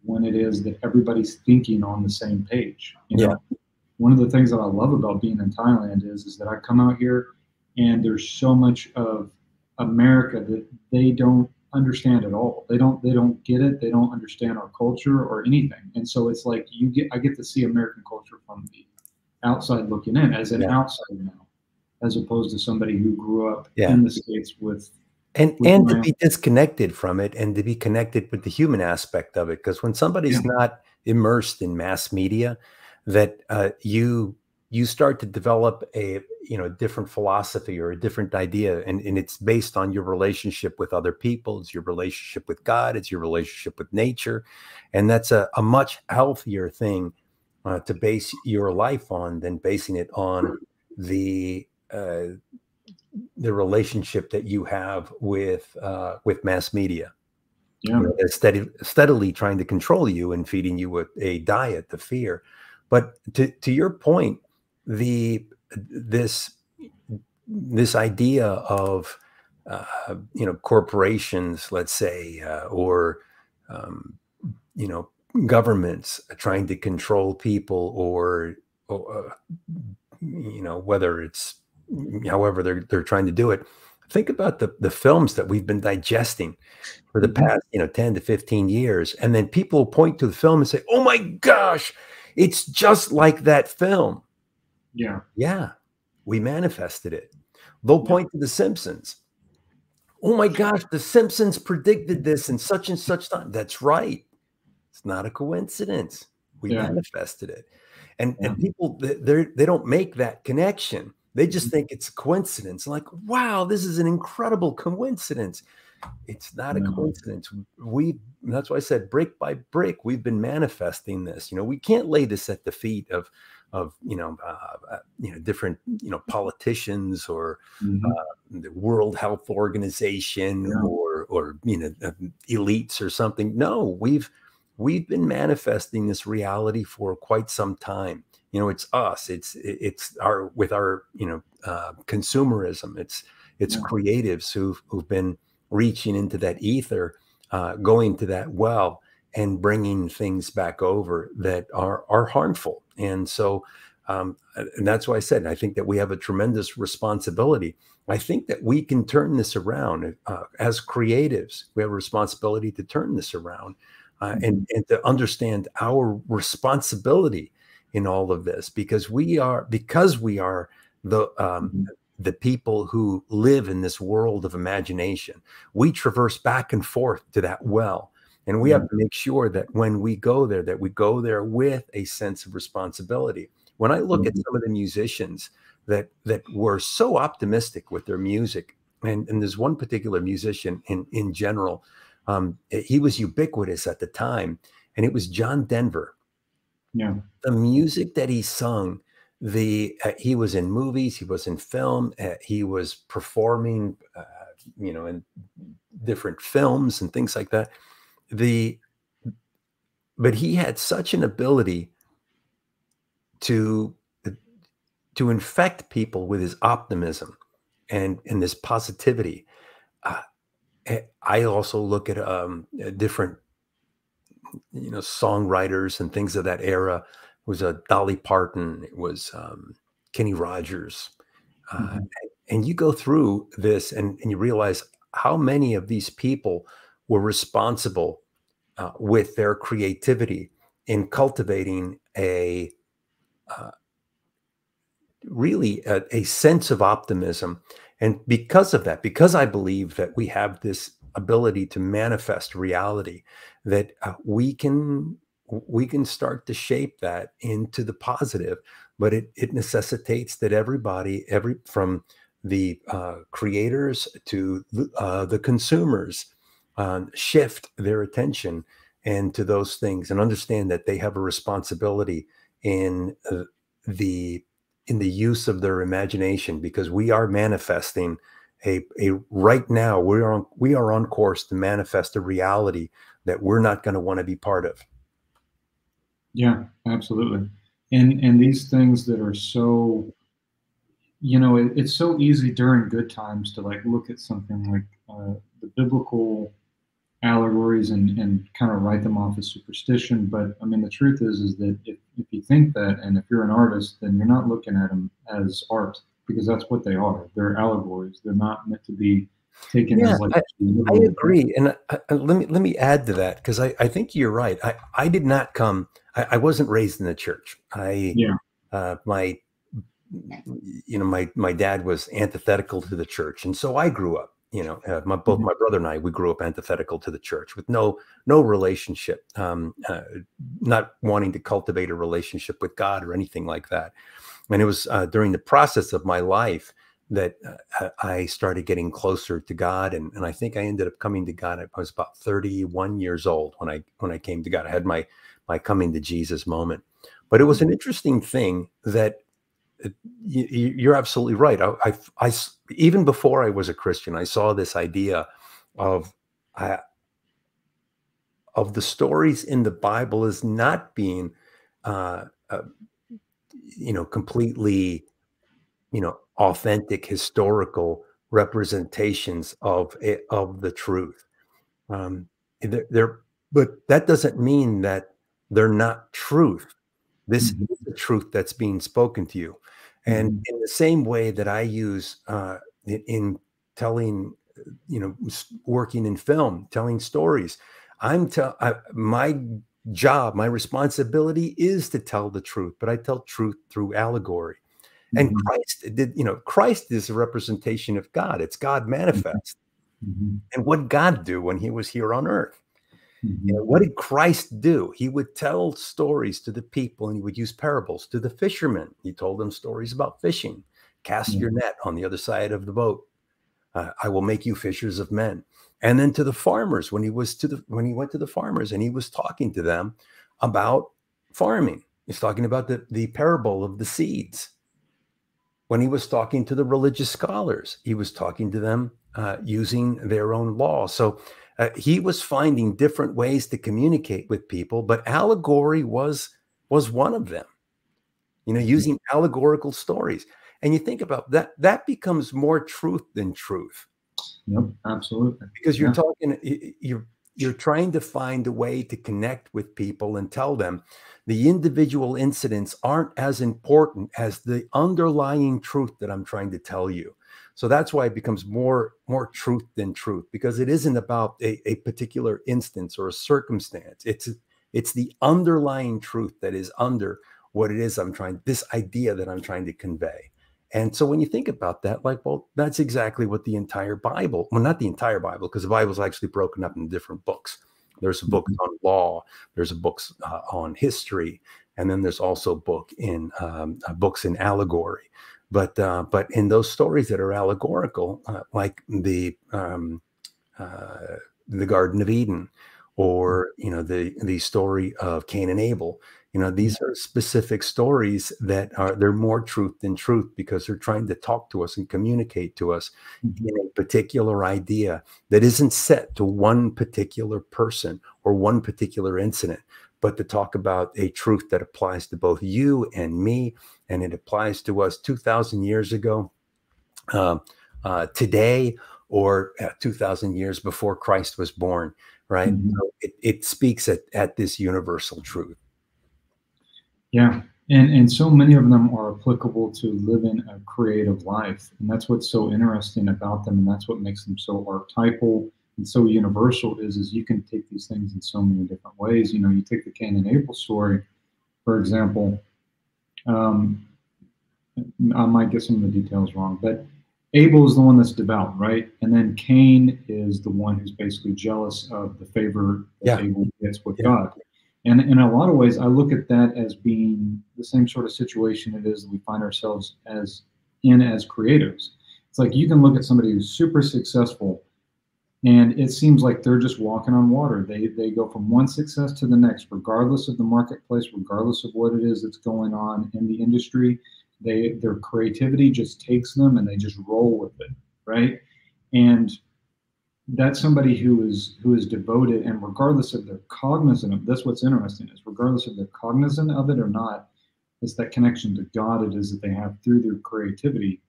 when it is that everybody's thinking on the same page? You Yeah. know, one of the things that I love about being in Thailand is that I come out here and there's so much of America that they don't understand at all. They don't get it. They don't understand our culture or anything. And so it's like I get to see American culture from the outside looking in as an Yeah. outsider now, as opposed to somebody who grew up Yeah. in the States with And to my own. be disconnected from it, and to be connected with the human aspect of it. Because when Yeah. somebody's not immersed in mass media, that you start to develop a, different philosophy or a different idea. And it's based on your relationship with other people. It's your relationship with God. It's your relationship with nature. And that's a much healthier thing to base your life on than basing it on the relationship that you have with mass media. Yeah. They're steadily trying to control you and feeding you a diet, the fear. But to your point, this idea of corporations, let's say, or governments trying to control people, or whether it's however they're trying to do it. Think about the films that we've been digesting for the past 10 to 15 years, and then people will point to the film and say, "Oh my gosh, it's just like that film." Yeah, we manifested it. They'll point to The Simpsons. "Oh my gosh, The Simpsons predicted this in such and such time." That's right. It's not a coincidence. We manifested it. And people, they don't make that connection. They just think it's a coincidence. Like, wow, this is an incredible coincidence. It's not a coincidence. That's why I said brick by brick, we've been manifesting this. We can't lay this at the feet of different, politicians, or the World Health Organization, or elites or something. No, we've been manifesting this reality for quite some time. It's us. It's our consumerism. It's creatives who've been reaching into that ether, going to that well, and bringing things back over that are harmful. And so, and that's why I said, I think that we have a tremendous responsibility. I think that we can turn this around as creatives. We have a responsibility to turn this around, and to understand our responsibility in all of this, because we are the people who live in this world of imagination. We traverse back and forth to that well. And we have to make sure that when we go there, that we go there with a sense of responsibility. When I look at some of the musicians that were so optimistic with their music, and there's one particular musician in general, he was ubiquitous at the time, and it was John Denver. Yeah. The music that he sung, he was in movies, he was in film, he was performing, in different films and things like that. But he had such an ability to infect people with his optimism and this positivity. I also look at different songwriters and things of that era. It was Dolly Parton, it was Kenny Rogers, and you go through this and you realize how many of these people were responsible with their creativity in cultivating really a sense of optimism. And because of that, because I believe that we have this ability to manifest reality, that we can start to shape that into the positive. But it necessitates that everybody, from the creators to the consumers, shift their attention into those things and understand that they have a responsibility in the use of their imagination, because we are manifesting right now we are on course to manifest a reality that we're not going to want to be part of. Yeah, absolutely. And these things that are so, it's so easy during good times to look at something like the biblical allegories and kind of write them off as superstition. But I mean, the truth is that if you think that, and if you're an artist, then you're not looking at them as art, because that's what they are. They're allegories. They're not meant to be taken as I agree. And let me add to that, because I think you're right. I did not come, I wasn't raised in the church. My dad was antithetical to the church. And so I grew up, both my brother and I, we grew up antithetical to the church, with no relationship, not wanting to cultivate a relationship with God or anything like that. And it was during the process of my life that I started getting closer to God, and I think I ended up coming to God. I was about 31 years old when I came to God. I had my coming to Jesus moment. But it was an interesting thing that you're absolutely right. I even before I was a Christian, I saw this idea of the stories in the Bible as not being, completely, authentic historical representations of the truth. Um, but that doesn't mean that they're not truth. This Mhm. is the truth that's being spoken to you. And Mhm. in the same way that I use in telling, working in film, telling stories, my job, my responsibility is to tell the truth, but I tell truth through allegory. And Mhm. Christ is a representation of God. It's God manifest. Mhm. And what did God do when he was here on earth? Mhm. What did Christ do? He would tell stories to the people, and he would use parables to the fishermen. He told them stories about fishing. Cast Yeah. your net on the other side of the boat. I will make you fishers of men. And then to the farmers, when he went to the farmers and he was talking to them about farming. He's talking about the parable of the seeds. When he was talking to the religious scholars, he was talking to them using their own law. So he was finding different ways to communicate with people, but allegory was one of them. Using allegorical stories. And you think about that, that becomes more truth than truth. Yep, absolutely. Because Yeah. you're trying to find a way to connect with people and tell them the individual incidents aren't as important as the underlying truth that I'm trying to tell you. So that's why it becomes more truth than truth, because it isn't about a particular instance or a circumstance. It's the underlying truth that is under what it is this idea that I'm trying to convey. And so when you think about that, like, well, that's exactly what the entire Bible, well, not the entire Bible, because the Bible is actually broken up into different books. There's a book Mhm. on law, there's a books on history, and then there's also books in allegory. But in those stories that are allegorical, like the Garden of Eden, or the story of Cain and Abel. These are specific stories that they're more truth than truth, because they're trying to talk to us and communicate to us Mhm. in a particular idea that isn't set to one particular person or one particular incident, but to talk about a truth that applies to both you and me, and it applies to us 2,000 years ago, today, or 2,000 years before Christ was born, right? Mhm. So it speaks at this universal truth. Yeah. And so many of them are applicable to living a creative life. And that's what's so interesting about them. And that's what makes them so archetypal and so universal is you can take these things in so many different ways. You take the Cain and Abel story, for example. Um, I might get some of the details wrong, but Abel is the one that's devout, right? And then Cain is the one who's basically jealous of the favor that Yeah, Abel gets with yeah, God. And in a lot of ways, I look at that as being the same sort of situation it is that we find ourselves as creatives. It's like you can look at somebody who's super successful, and it seems like they're just walking on water. They go from one success to the next, regardless of the marketplace, regardless of what it is that's going on in the industry. Their creativity just takes them, and they just roll with it, right? And that's somebody who is devoted, and regardless of their cognizant of that's what's interesting is regardless of their cognizant of it or not, it's that connection to God it is that they have through their creativity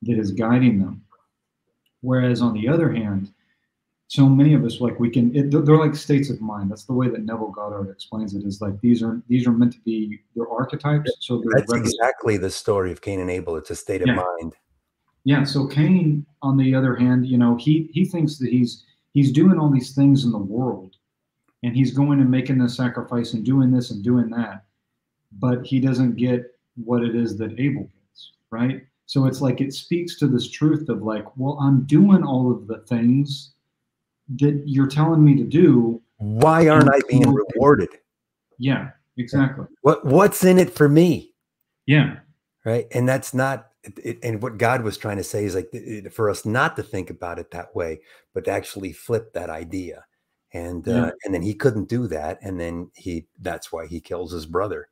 that is guiding them. Whereas on the other hand, so many of us like they're like states of mind. That's the way that Neville Goddard explains it, is like these are meant to be, they're archetypes, so they're that's represent. exactly the story of Cain and Abel. It's a state of Yeah, mind. yeah. So Cain, on the other hand, he thinks that he's doing all these things in the world, and he's going and making the sacrifice and doing this and doing that, but he doesn't get what it is that Abel gets, right? So it's like it speaks to this truth of like, well, I'm doing all of the things that you're telling me to do. Why aren't And I being rewarded? yeah, exactly. What's in it for me? Yeah. right? And that's not and what God was trying to say is like for us not to think about it that way, but to actually flip that idea. Yeah, And then he couldn't do that, and then that's why he kills his brother.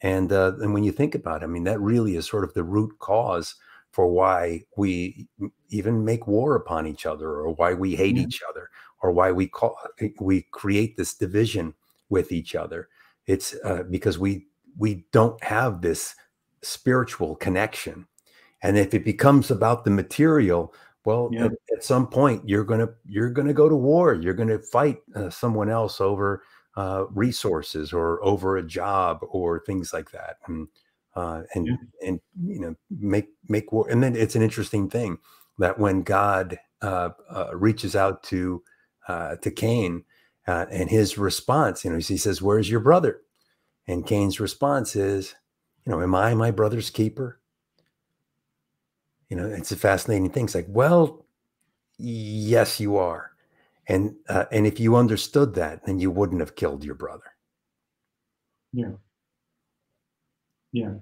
And when you think about it, I mean, that really is sort of the root cause for why we even make war upon each other, or why we hate yeah, each other, or why we create this division with each other. It's because we don't have this spiritual connection. And if it becomes about the material, well, yeah, at some point you're gonna go to war. You're gonna fight someone else over resources, or over a job, or things like that, uh, and yeah, and make war. And then it's an interesting thing that when God reaches out to Cain, and his response, he says, "Where's your brother?" And Cain's response is, "Am I my brother's keeper?" It's a fascinating thing. It's like, well, yes, you are. And if you understood that, then you wouldn't have killed your brother. yeah, yeah,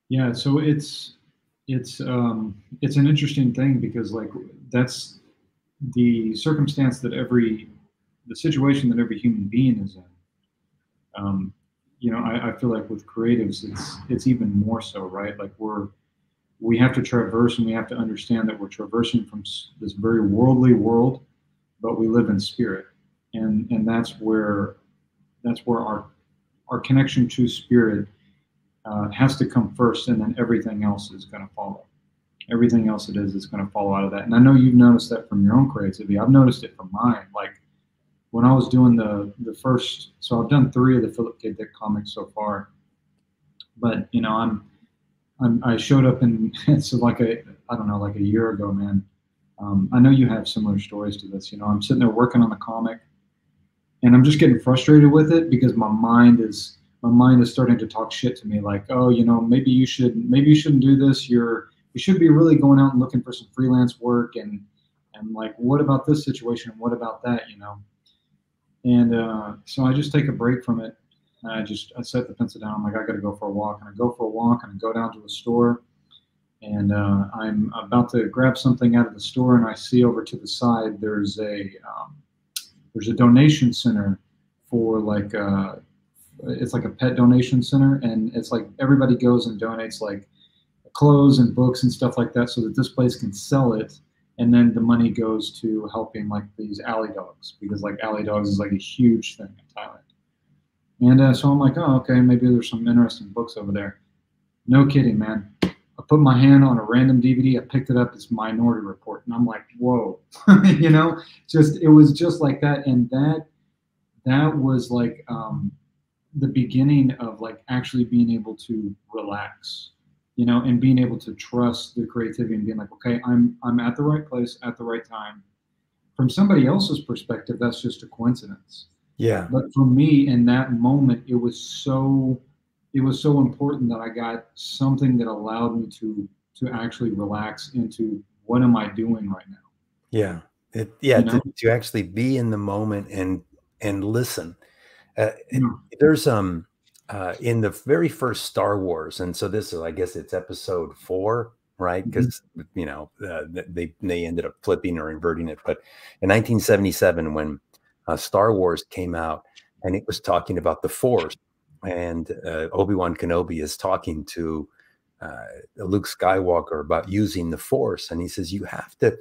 yeah. So it's an interesting thing because like that's the circumstance that the situation that every human being is in. Um, I feel like with creatives, it's even more so, right? Like we have to traverse and we have to understand that we're traversing from this very worldly world, but we live in spirit, and that's where our connection to spirit has to come first, and then everything else is going to follow. Everything else it is going to follow out of that. And I know you've noticed that from your own creativity. I've noticed it from mine. Like when I was doing the first, so I've done 3 of the Philip K. Dick comics so far, but I showed up in so like I don't know, like a year ago, man. I know you have similar stories to this. I'm sitting there working on the comic, and I'm just getting frustrated with it because my mind is starting to talk shit to me, like, oh, maybe you shouldn't do this. You should be really going out and looking for some freelance work, and like, what about this situation? What about that? And so I just take a break from it. I set the pencil down. I'm like, I got to go for a walk, and I go for a walk, and I go down to a store, and I'm about to grab something out of the store, and I see over to the side there's a donation center for like it's like a pet donation center, and it's like everybody goes and donates like clothes and books and stuff like that, so that this place can sell it, and then the money goes to helping like these alley dogs, because like alley dogs is like a huge thing in Thailand. And so I'm like, oh, okay, maybe there's some interesting books over there. No kidding, man. I put my hand on a random DVD. I picked it up. It's Minority Report, and I'm like, whoa, just it was just like that, and that was like the beginning of like actually being able to relax, and being able to trust the creativity and being like, okay, I'm at the right place at the right time. From somebody else's perspective, that's just a coincidence. Yeah. But for me, in that moment, it was so important that I got something that allowed me to actually relax into what am I doing right now? Yeah. Yeah. You To, know? to actually be in the moment and listen. Uh, it- Yeah. there's in the very first Star Wars, and so this is, I guess it's episode 4, right? Mhm. Because they ended up flipping or inverting it. But in 1977, when Star Wars came out, and it was talking about the Force, and Obi-Wan Kenobi is talking to Luke Skywalker about using the Force, and he says you have to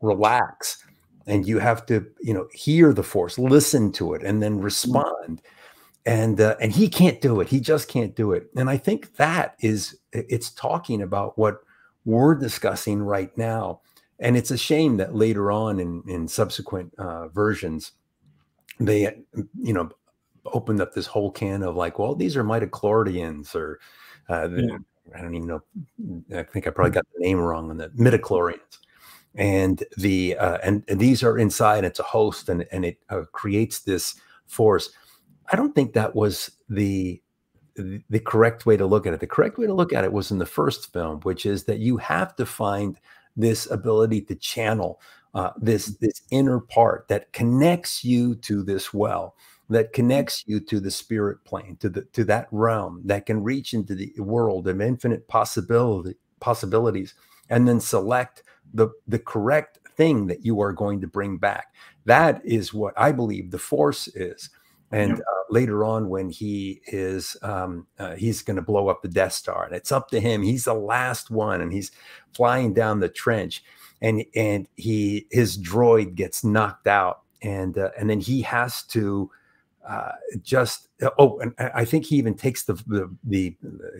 relax, and you have to hear the Force, listen to it, and then Yeah. respond. And he can't do it. He just can't do it. And I think it's talking about what we're discussing right now. And it's a shame that later on in subsequent versions, they opened up this whole can of like, well, these are mitochlorians, or Yeah. I don't even know. I think I probably got the name wrong on the midichlorians. And these are inside. It's a host, and it creates this force. I don't think that was the correct way to look at it. The correct way to look at it was in the first film, which is that you have to find this ability to channel this inner part that connects you to this well. that connects you to the spirit plane, to that realm that can reach into the world of infinite possibilities, and then select the correct thing that you are going to bring back. That is what I believe the force is. And Yep. Later on, when he's going to blow up the Death Star, and it's up to him. He's the last one, and he's flying down the trench, and his droid gets knocked out, and then he has to and I think he even takes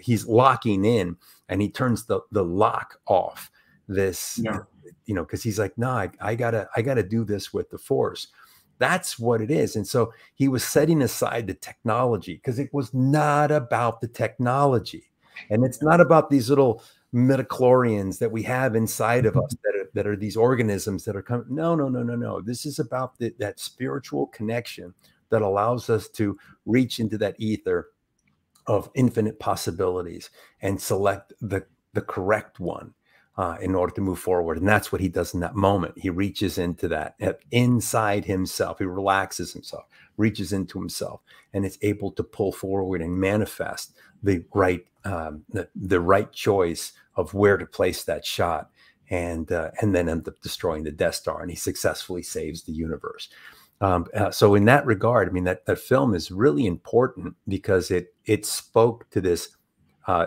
he's locking in, and he turns the lock off. This, Yeah. because he's like, no, I gotta do this with the force. That's what it is. And so he was setting aside the technology, because it was not about the technology, and it's not about these little midichlorians that we have inside of us that are these organisms that are coming. No. This is about that spiritual connection that allows us to reach into that ether of infinite possibilities and select the correct one in order to move forward. And that's what he does in that moment. He reaches into that inside himself. He relaxes himself, reaches into himself, and is able to pull forward and manifest the right choice of where to place that shot, and then end up destroying the Death Star. And he successfully saves the universe. So in that regard, I mean, that film is really important, because it spoke to this.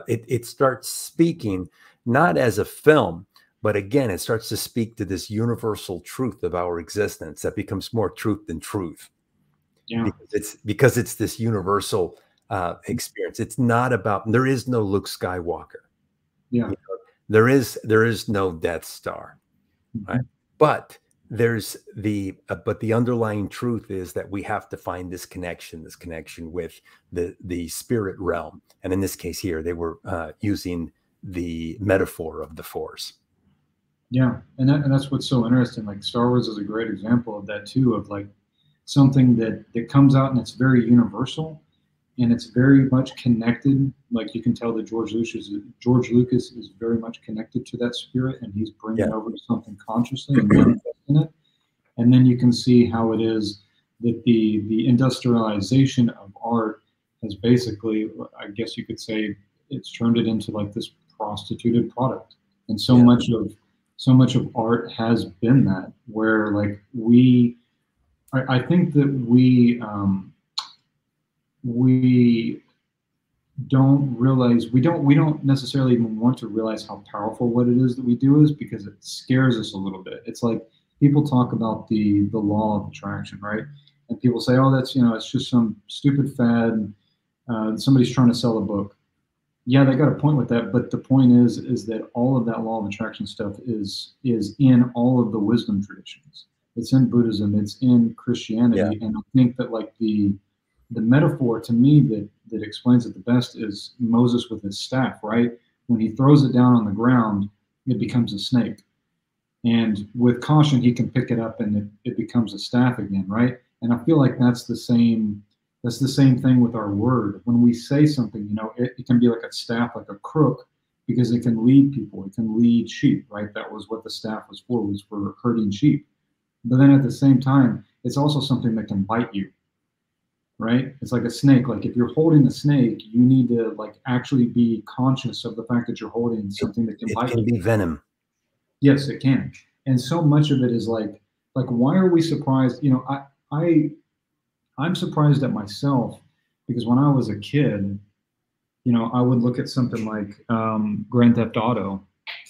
It starts speaking not as a film, but again, it starts to speak to this universal truth of our existence that becomes more truth than truth. Yeah. Because it's this universal experience. It's not about, there is no Luke Skywalker. Yeah. There is no Death Star, right? But the underlying truth is that we have to find this connection with the spirit realm. And in this case here, they were using the metaphor of the force. Yeah. And that's what's so interesting. Like, Star Wars is a great example of that too, of like something that comes out and it's very universal, and it's very much connected. Like, you can tell that George Lucas is very much connected to that spirit, and he's bringing it over to something consciously and manifesting it. And then you can see how it is that the industrialization of art has basically, I guess you could say, it's turned it into like this prostituted product. And so much of art has been that, where like I think that we don't realize, we don't necessarily even want to realize how powerful what it is that we do is, because it scares us a little bit. It's like, people talk about the law of attraction, right? And people say, oh, that's, it's just some stupid fad. Somebody's trying to sell a book. Yeah, they got a point with that, but the point is that all of that law of attraction stuff is in all of the wisdom traditions. It's in Buddhism, it's in Christianity, and I think that like the metaphor to me that explains it the best is Moses with his staff, right? When he throws it down on the ground, it becomes a snake, and with caution he can pick it up and it becomes a staff again, right? And I feel like that's the same thing with our word. When we say something, it can be like a staff, like a crook, because it can lead people. It can lead sheep, right? That was what the staff was for herding sheep. But then at the same time, it's also something that can bite you, right? It's like a snake. Like, if you're holding a snake, you need to like actually be conscious of the fact that you're holding something that can bite you. It can be venom. Yes, it can. And so much of it is like why are we surprised? I'm surprised at myself, because when I was a kid, I would look at something like Grand Theft Auto,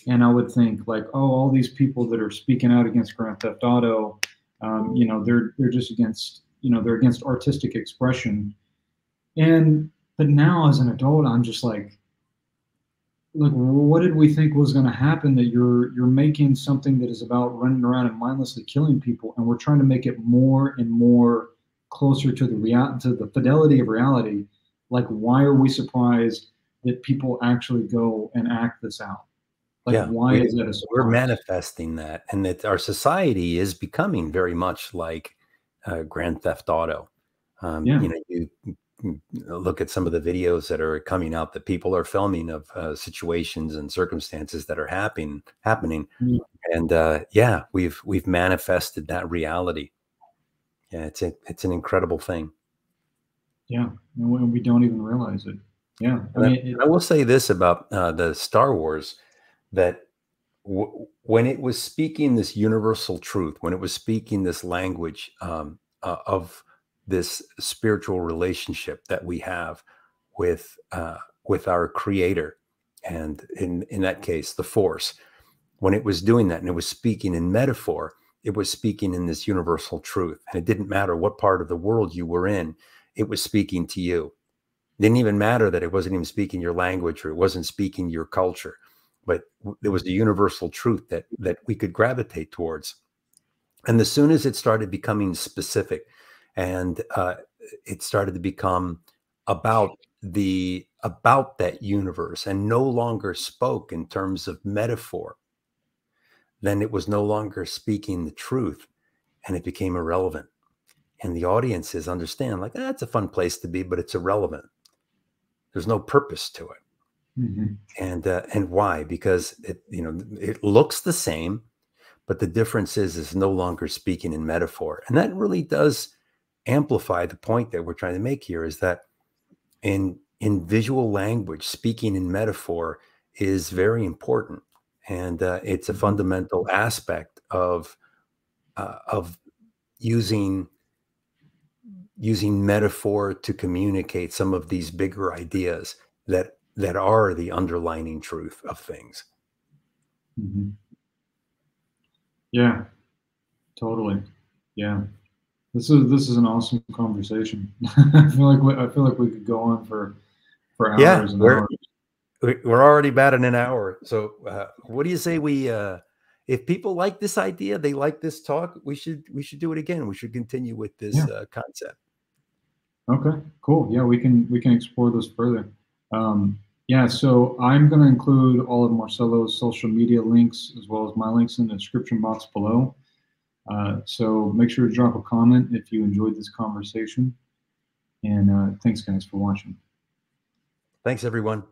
and I would think like, oh, all these people that are speaking out against Grand Theft Auto, they're just against, they're against artistic expression. But now as an adult, I'm just like, what did we think was going to happen, that you're making something that is about running around and mindlessly killing people, and we're trying to make it more and more closer to the fidelity of reality. Like, why are we surprised that people actually go and act this out? Like, why is that a surprise? We're manifesting that, and that our society is becoming very much like Grand Theft Auto. You look at some of the videos that are coming out that people are filming of situations and circumstances that are happening, and we've manifested that reality. Yeah, it's an incredible thing. Yeah, and we don't even realize it. Yeah, I And mean, I will say this about the Star Wars, that when it was speaking this universal truth, when it was speaking this language of this spiritual relationship that we have with our Creator, and in that case, the Force, when it was doing that and it was speaking in metaphor, it was speaking in this universal truth, and it didn't matter what part of the world you were in, it was speaking to you. Didn't even matter that it wasn't even speaking your language or it wasn't speaking your culture, but there was a universal truth that we could gravitate towards. And as soon as it started becoming specific, and it started to become about about that universe and no longer spoke in terms of metaphor, then it was no longer speaking the truth, and it became irrelevant. And the audiences understand, like, that's a fun place to be, but it's irrelevant. There's no purpose to it. mhm. And why? Because it looks the same, but the difference is no longer speaking in metaphor, and that really does amplify the point that we're trying to make here, is that in visual language, speaking in metaphor is very important, and it's a Mhm. fundamental aspect of using metaphor to communicate some of these bigger ideas that are the underlining truth of things. Mhm. Yeah, totally. Yeah, this is an awesome conversation. I feel like we could go on for Yeah, hours and hours. we're already batting an hour. So what do you say we if people like this idea, they like this talk, we should do it again. We should continue with this Yeah. concept. Okay. Cool. Yeah, we can explore this further. Yeah. So I'm going to include all of Marcelo's social media links as well as my links in the description box below. So make sure to drop a comment if you enjoyed this conversation. And thanks, guys, for watching. Thanks, everyone.